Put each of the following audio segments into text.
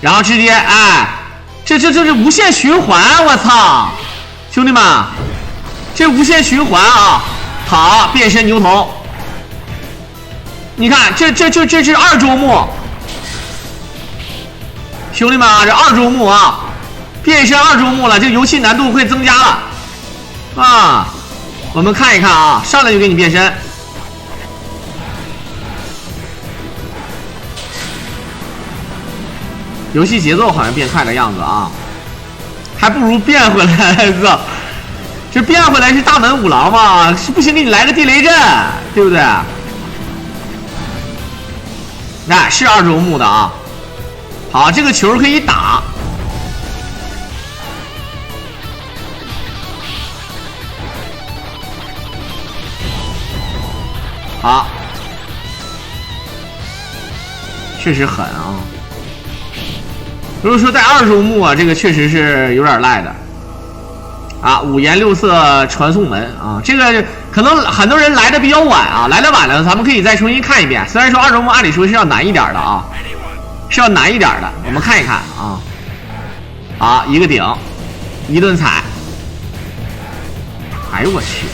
然后直接哎，这是无限循环，我操！兄弟们，这无限循环啊！好，变身牛头。你看，这是2周目，兄弟们啊，这2周目啊，变身2周目了，这个游戏难度会增加了啊！我们看一看啊，上来就给你变身。游戏节奏好像变快的样子啊，还不如变回来个，这变回来是大门五郎嘛？是不行，给你来个地雷阵，对不对？哎，是2周目的啊。好，这个球可以打。好，确实狠啊。如果说在2周目啊，这个确实是有点赖的啊。5颜6色传送门啊，这个可能很多人来的比较晚啊，来的晚了，咱们可以再重新看一遍。虽然说2周目按理说是要难一点的啊，是要难一点的，我们看一看啊。好，一个顶，一顿踩，哎呦我去！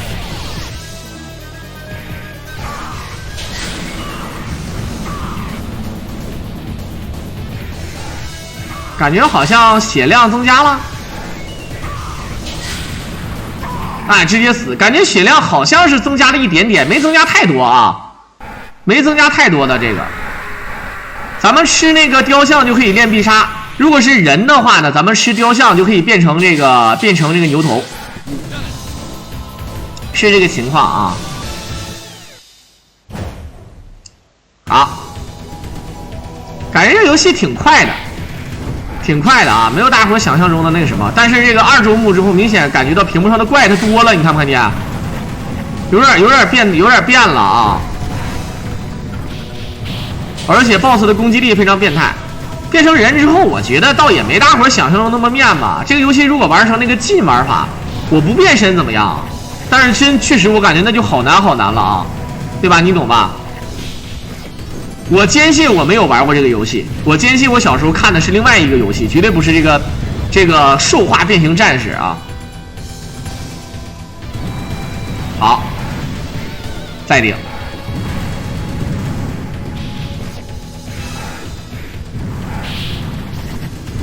感觉好像血量增加了，哎，直接死！感觉血量好像是增加了一点点，没增加太多啊，没增加太多的这个。咱们吃那个雕像就可以练必杀，如果是人的话呢，咱们吃雕像就可以变成这个牛头，是这个情况啊。好，感觉这游戏挺快的。挺快的啊，没有大伙想象中的那个什么，但是这个2周目之后，明显感觉到屏幕上的怪它多了，你看不看见？有点变了啊！而且 BOSS 的攻击力非常变态，变成人之后，我觉得倒也没大伙想象中那么面吧。这个游戏如果玩成那个近玩法，我不变身怎么样？但是确实我感觉那就好难了啊，对吧？你懂吧？我坚信我没有玩过这个游戏，我坚信我小时候看的是另外一个游戏，绝对不是这个兽化变形战士啊。好，再顶，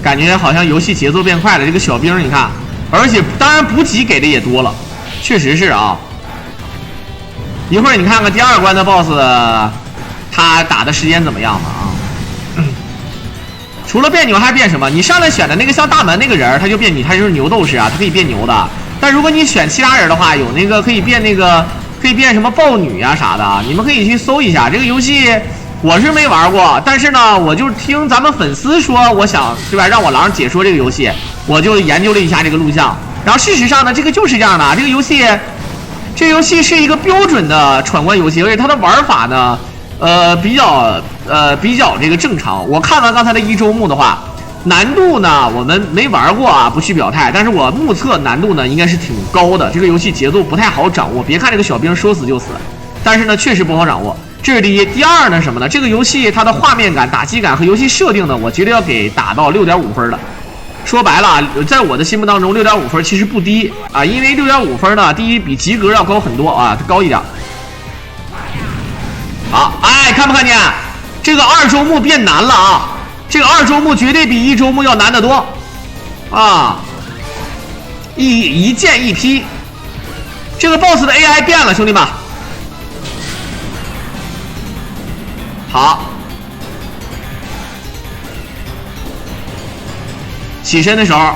感觉好像游戏节奏变快了。这个小兵你看，而且当然补给给的也多了，确实是啊。一会儿你看看第2关的 BOSS。他打的时间怎么样了啊？除了变牛还变什么？你上来选的那个像大门那个人，他就变你，他就是牛斗士啊，他可以变牛的。但如果你选其他人的话，有那个可以变什么豹女啊啥的，你们可以去搜一下这个游戏。我是没玩过，但是呢，我就听咱们粉丝说，我想对吧，让我狼解说这个游戏，我就研究了一下这个录像。然后事实上呢，这个就是这样的，这个游戏是一个标准的闯关游戏，而且它的玩法呢。比较这个正常。我看完刚才的1周目的话，难度呢我们没玩过啊，不去表态。但是我目测难度呢应该是挺高的。这个游戏节奏不太好掌握，别看这个小兵说死就死，但是呢确实不好掌握。这是第一。第二呢什么呢？这个游戏它的画面感、打击感和游戏设定呢，我觉得要给打到6.5分的。说白了，在我的心目当中，6.5分其实不低啊，因为6.5分呢，第一比及格要高很多啊，高一点。好，哎，看不看见？这个2周目变难了啊！这个2周目绝对比1周目要难得多啊！一剑一劈，这个 BOSS 的 AI 变了，兄弟们。好，起身的时候，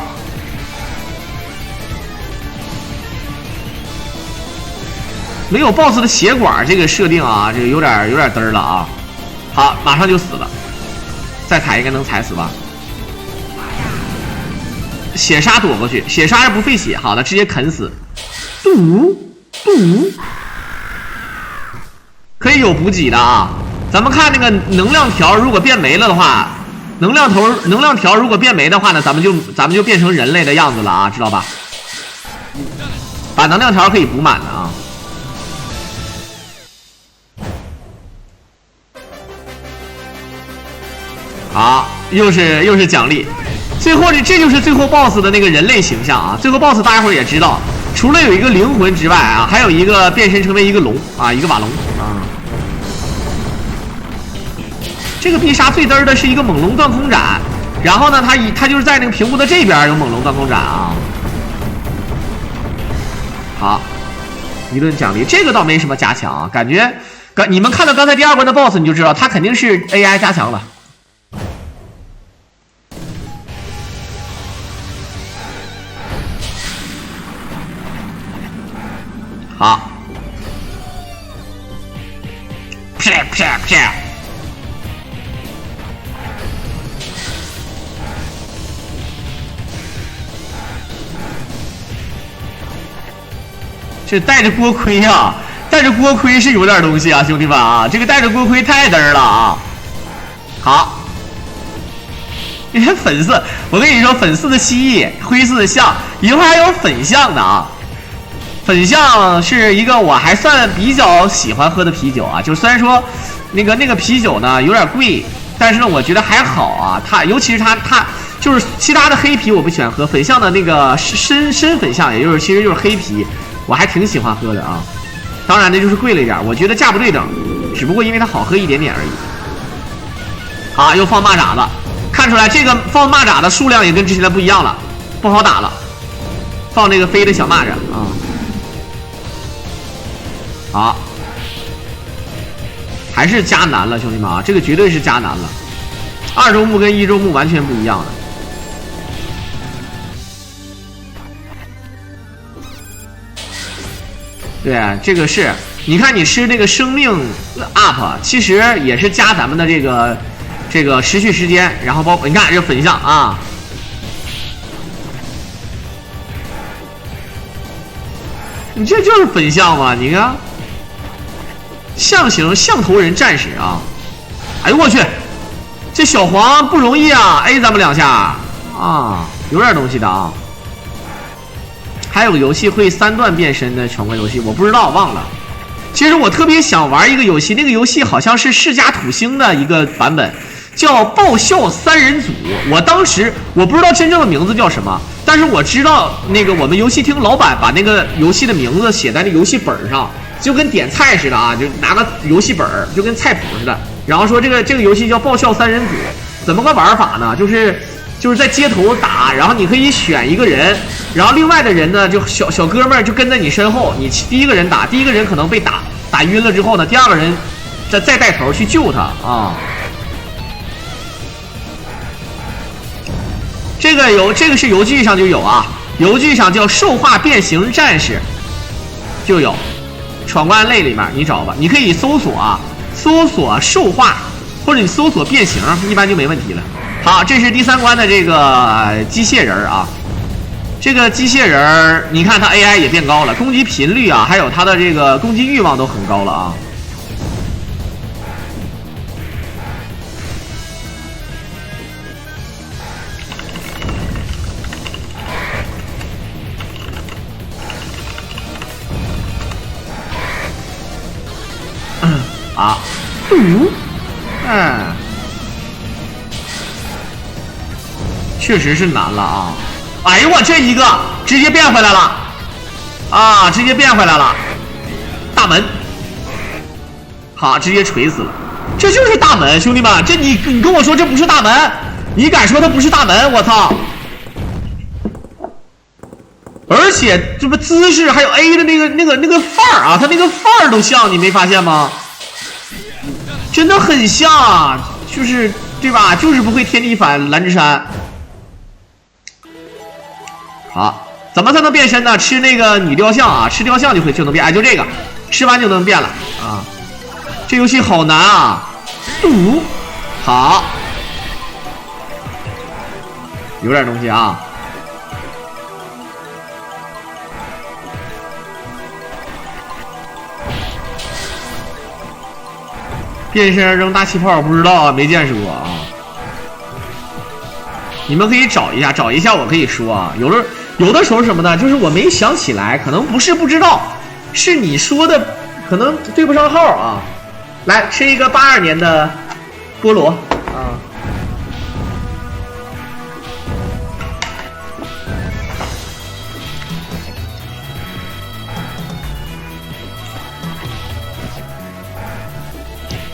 没有 BOSS 的血管这个设定啊，这个有点嘚儿了啊。好，马上就死了，再踩应该能踩死吧？血杀躲过去，血杀是不费血，好的，直接啃死。可以有补给的啊。咱们看那个能量条，如果变没了的话，能量条如果变没的话呢，咱们就变成人类的样子了啊，知道吧？把能量条可以补满的啊。好，又是奖励。最后这就是最后 BOSS 的那个人类形象啊。最后 BOSS 大家伙也知道，除了有一个灵魂之外啊，还有一个变身成为一个龙啊，一个瓦龙啊。这个必杀最嘚的是一个猛龙断空斩，然后呢，他就是在那个屏幕的这边有猛龙断空斩啊。好，一顿奖励，这个倒没什么加强啊，感觉你们看到刚才第2关的 BOSS 你就知道，他肯定是 AI 加强了。好，啪啪啪！这带着锅盔啊，带着锅盔是有点东西啊，兄弟们啊，这个带着锅盔太嘚了啊！好，你看粉色，我跟你说，粉色的蜥蜴，灰色的象，以后还有粉象的啊。粉象是一个我还算比较喜欢喝的啤酒啊，就虽然说那个啤酒呢有点贵，但是呢我觉得还好啊。它尤其是它就是其他的黑啤我不喜欢喝，粉象的那个深粉象，也就是其实就是黑啤，我还挺喜欢喝的啊。当然呢就是贵了一点，我觉得价不对等，只不过因为它好喝一点点而已。好，又放蚂蚱子，看出来这个放蚂蚱的数量也跟之前的不一样了，不好打了。放这个飞的小蚂蚱啊。好，还是加难了，兄弟们啊，这个绝对是加难了。2周目跟1周目完全不一样的。对，这个是，你看你吃那个生命 up， 其实也是加咱们的这个持续时间，然后包括你看这粉象啊。你这就是粉象嘛？你看。象头人战士啊！哎呦我去，这小黄不容易啊 ！A 咱们2下啊，有点东西的啊。还有个游戏会3段变身的闯关游戏，我不知道忘了。其实我特别想玩一个游戏，那个游戏好像是世嘉土星的一个版本，叫爆笑3人组。我当时我不知道真正的名字叫什么，但是我知道那个我们游戏厅老板把那个游戏的名字写在那游戏本上。就跟点菜似的啊，就拿个游戏本儿，就跟菜谱似的。然后说这个游戏叫爆笑3人组，怎么个玩法呢？就是在街头打，然后你可以选一个人，然后另外的人呢，就小哥们儿就跟在你身后，你第一个人打，第一个人可能被打晕了之后呢，第2个人再带头去救他啊。这个是游剧上就有啊，游剧上叫兽化变形战士，就有。闯关类里面你找吧，你可以搜索啊，搜索兽化，或者你搜索变形，一般就没问题了。好，这是第3关的这个机械人啊，这个机械人你看它 AI 也变高了，攻击频率啊，还有它的这个攻击欲望都很高了啊。啊，确实是难了啊！哎呦我这一个直接变回来了，啊，直接变回来了，大门，好，直接锤死了，这就是大门，兄弟们，这你跟我说这不是大门，你敢说它不是大门？我操！而且这不姿势还有 A 的那个范儿啊，他那个范儿都像，你没发现吗？真的很像啊，就是对吧？就是不会天地反蓝之山。好，怎么才能变身呢？吃那个女雕像啊，吃雕像就能变，哎，就这个，吃完就能变了啊。这游戏好难啊！好，有点东西啊。变身扔大气泡不知道啊，没见识过啊。你们可以找一下，我可以说啊，有的时候什么呢？就是我没想起来，可能不是不知道，是你说的可能对不上号啊。来吃一个82年的菠萝啊，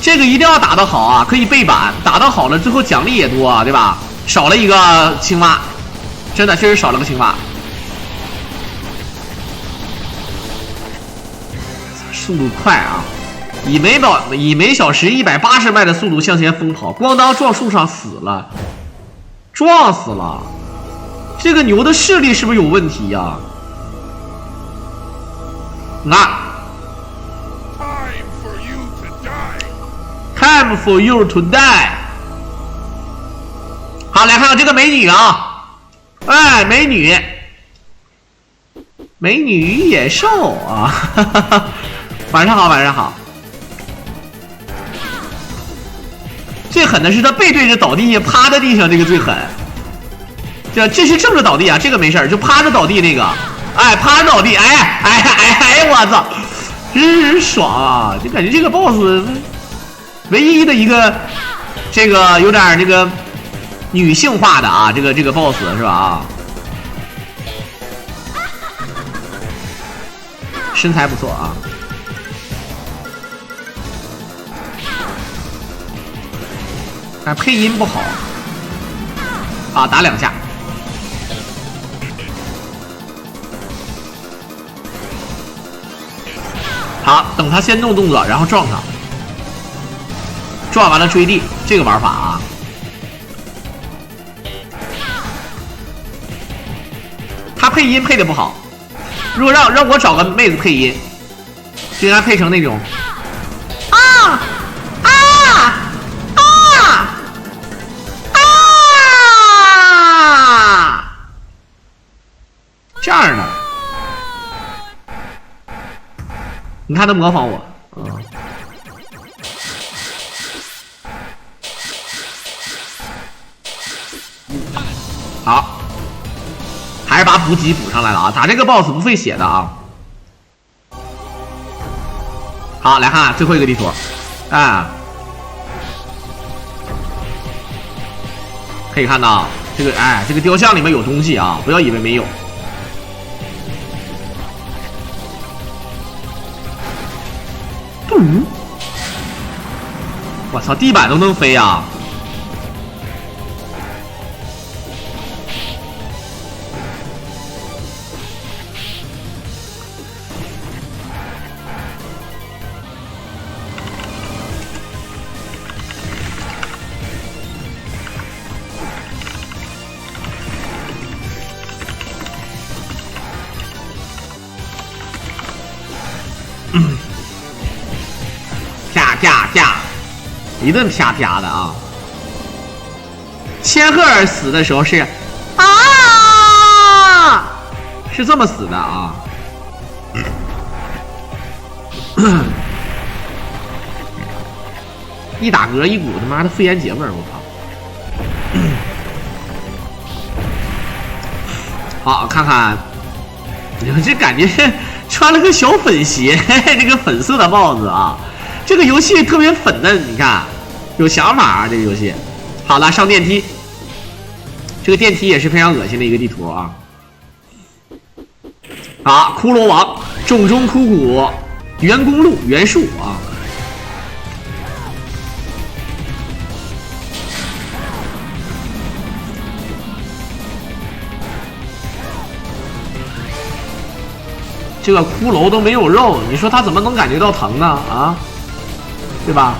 这个一定要打得好啊，可以背板，打得好了最后奖励也多啊，对吧？少了一个青蛙，真的确实少了个青蛙。速度快啊！以每小时180迈的速度向前疯跑，咣当撞树上死了，撞死了。这个牛的视力是不是有问题呀？Time for you to die。好，来看看这个美女啊，哎，美女野兽啊，哈哈，晚上好，晚上好。最狠的是他背对着倒地，趴在地上，这个最狠。这是正着倒地啊，这个没事就趴着倒地那个，哎，趴着倒地，哎，我操，真爽啊！就感觉这个 boss 唯一的一个这个有点这个女性化的啊，这个 boss 是吧啊？身材不错啊。但配音不好啊，打2下。好，等他先动动作，然后撞他，撞完了追地，这个玩法啊。他配音配的不好，如果让我找个妹子配音，就应该配成那种这样的。你看他模仿我，好，还是把补给补上来了啊！打这个 boss 不费血的啊。好，来看最后一个地图，啊，可以看到这个，哎，这个雕像里面有东西啊，不要以为没有。我操，地板都能飞啊！啪，一顿啪啪的啊！千赫尔死的时候是是这么死的啊！一打嗝一股他妈的肺炎结味儿，我靠！好，看看，这感觉穿了个小粉鞋，这个粉色的帽子啊！这个游戏特别粉嫩，你看，有想法啊！这个游戏，好了，上电梯。这个电梯也是非常恶心的一个地图啊！好，骷髅王重中枯骨，原公路原树啊！这个骷髅都没有肉，你说他怎么能感觉到疼呢？啊？对吧？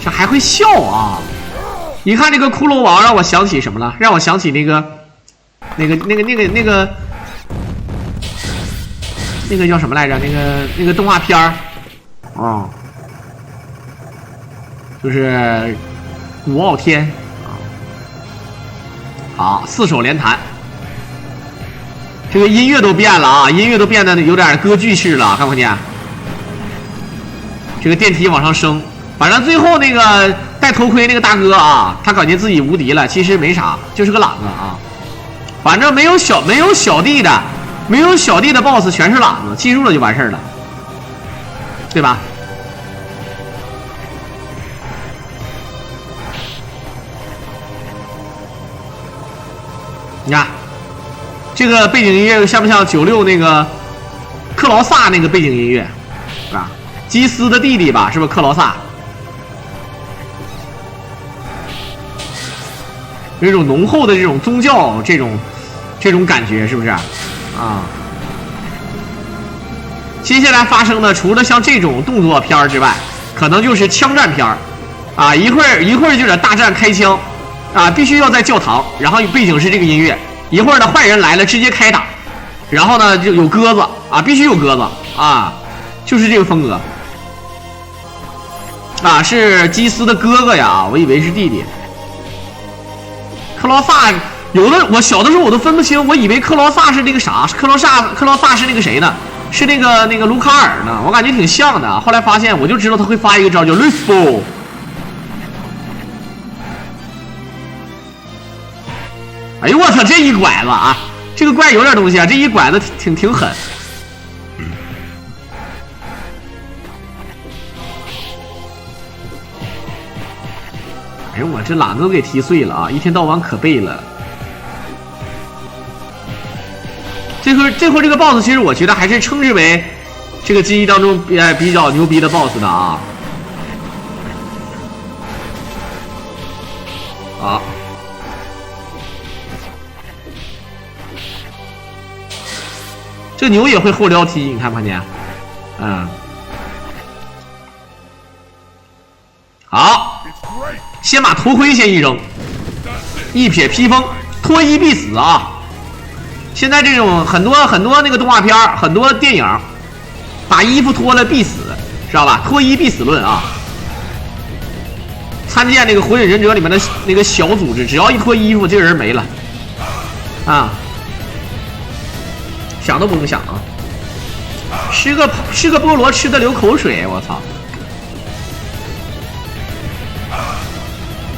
这还会笑啊！你看这个骷髅王让我想起什么了？让我想起那个叫什么来着？那个动画片儿，啊，就是古傲天啊。好，4手连弹，这个音乐都变了啊，音乐都变得有点歌剧式了，看不看见？这个电梯往上升，反正最后那个戴头盔那个大哥啊，他感觉自己无敌了，其实没啥，就是个懒子啊。反正没有小弟的。没有小弟的 BOSS 全是懒子，记住了就完事儿了，对吧？你看，这个背景音乐像不像96那个克劳萨那个背景音乐啊？基斯的弟弟吧，是不是克劳萨？有一种浓厚的这种宗教这种感觉，是不是啊？接下来发生的除了像这种动作片之外，可能就是枪战片啊，一会儿就得大战开枪啊，必须要在教堂，然后背景是这个音乐，一会儿呢坏人来了直接开打，然后呢就有鸽子啊，必须有鸽子啊，就是这个风格啊，是基斯的哥哥呀，我以为是弟弟。克劳萨有的我小的时候我都分不清，我以为克劳萨是那个啥，克劳萨是那个谁呢？是那个卢卡尔呢？我感觉挺像的，后来发现我就知道他会发一个招叫 Rispo。哎呦我操，这一拐子啊，这个怪有点东西啊，这一拐子挺狠。哎呦我这懒子都给踢碎了啊！一天到晚可背了。这会这个 BOSS 其实我觉得还是称之为这个记忆当中比较牛逼的 BOSS 的啊。好。这牛也会后撩踢，你看没看见？好，先把头盔先一扔，一撇披风，脱衣必死啊！现在这种很多那个动画片，很多电影，把衣服脱了必死，知道吧？脱衣必死论啊！参见那个《火影忍者》里面的那个小组织，只要一脱衣服，这个人没了啊！想都不用想啊！吃个菠萝吃的流口水，我操！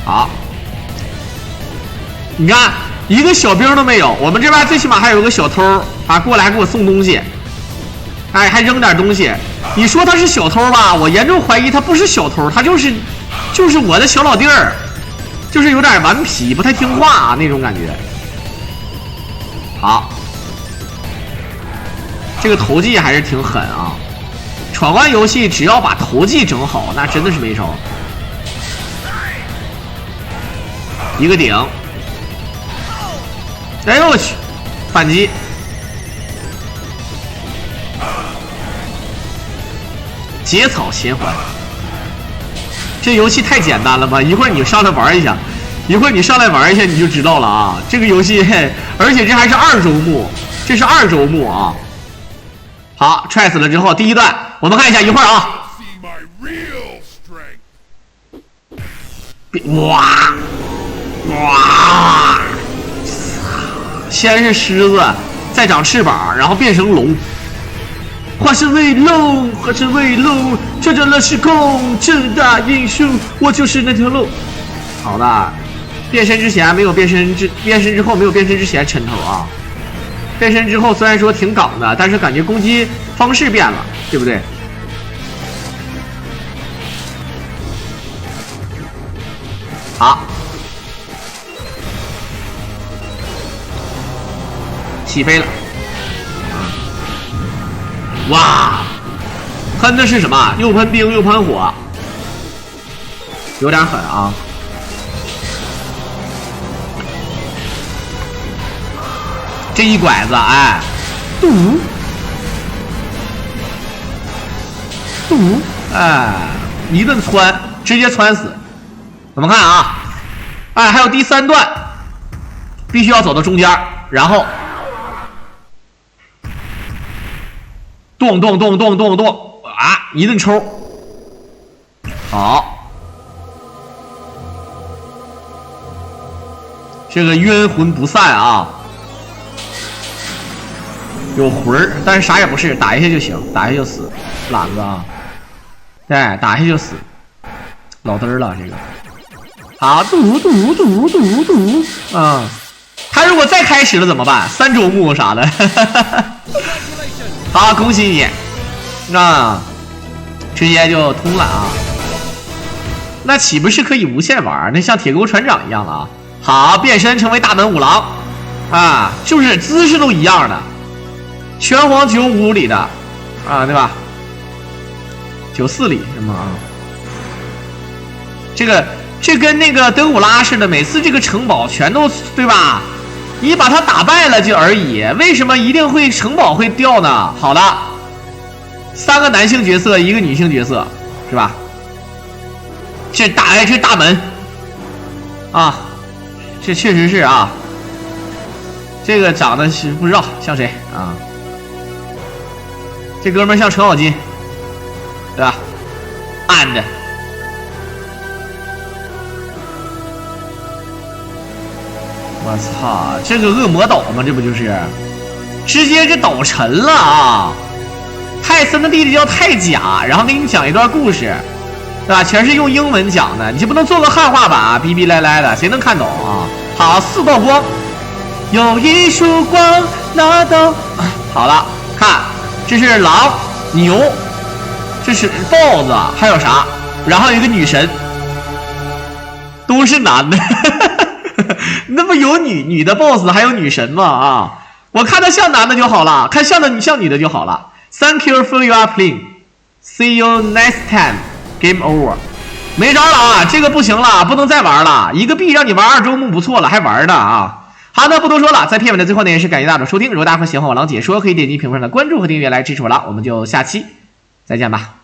好，你看一个小兵都没有，我们这边最起码还有个小偷啊，过来给我送东西，哎，还扔点东西。你说他是小偷吧？我严重怀疑他不是小偷，他就是我的小老弟儿，就是有点顽皮，不太听话啊那种感觉。好。这个投技还是挺狠啊！闯关游戏只要把投技整好，那真的是没招。一个顶，哎呦我去，反击！结草衔环，这游戏太简单了吧？一会儿你上来玩一下，你就知道了啊！这个游戏，而且这还是2周目，这是2周目啊！好，踹死了之后，第一段我们看一下，一会儿啊，哇，先是狮子，再长翅膀，然后变成龙。化身为龙，这叫了时空，正大英雄，我就是那条龙。好的，变身之前没有变身之后没有变身之前抻头啊。变身之后虽然说挺港的，但是感觉攻击方式变了，对不对？好，起飞了。哇，喷的是什么？又喷冰又喷火，有点狠啊！这一拐子，哎，哎，一顿窜，直接窜死。我们看啊，哎，还有第3段，必须要走到中间，然后咚啊，一顿抽。好，这个冤魂不散啊。有魂儿，但是啥也不是，打一下就行，打一下就死，懒子啊！对，打一下就死，老嘚儿了这个。好，啊，他如果再开始了怎么办？3周目啥的。好，恭喜你，那直接就通了啊！那岂不是可以无限玩？那像铁钩船长一样的啊！好，变身成为大门五郎啊，就是姿势都一样的。拳皇95里的啊，对吧？94里是吗？啊，这跟那个德古拉似的，每次这个城堡全都对吧？你把他打败了就而已，为什么一定会城堡会掉呢？好的，3个男性角色，1个女性角色，是吧？这大门啊，这确实是啊，这个长得是不知道像谁啊？这哥们像程咬金，对吧？and我操，这个恶魔岛吗？这不就是直接这岛沉了啊！泰森的弟弟叫泰甲，然后给你讲一段故事，对吧？全是用英文讲的，你就不能做个汉化版啊？逼逼赖赖的，谁能看懂啊？好，4道光，有一束光拿到，好了，看，这是狼、牛，这是豹子，还有啥？然后有一个女神，都是男的。那不有女的 boss 还有女神吗？啊，我看他像男的就好了，看像女的就好了。Thank you for your playing. See you next time. Game over. 没招了啊，这个不行了，不能再玩了。一个币让你玩2周目不错了，还玩呢啊！好，那不多说了，在片尾的最后呢，也是感谢大家的收听。如果大家喜欢我郎解说，可以点击屏幕上的关注和订阅来支持我了。我们就下期再见吧。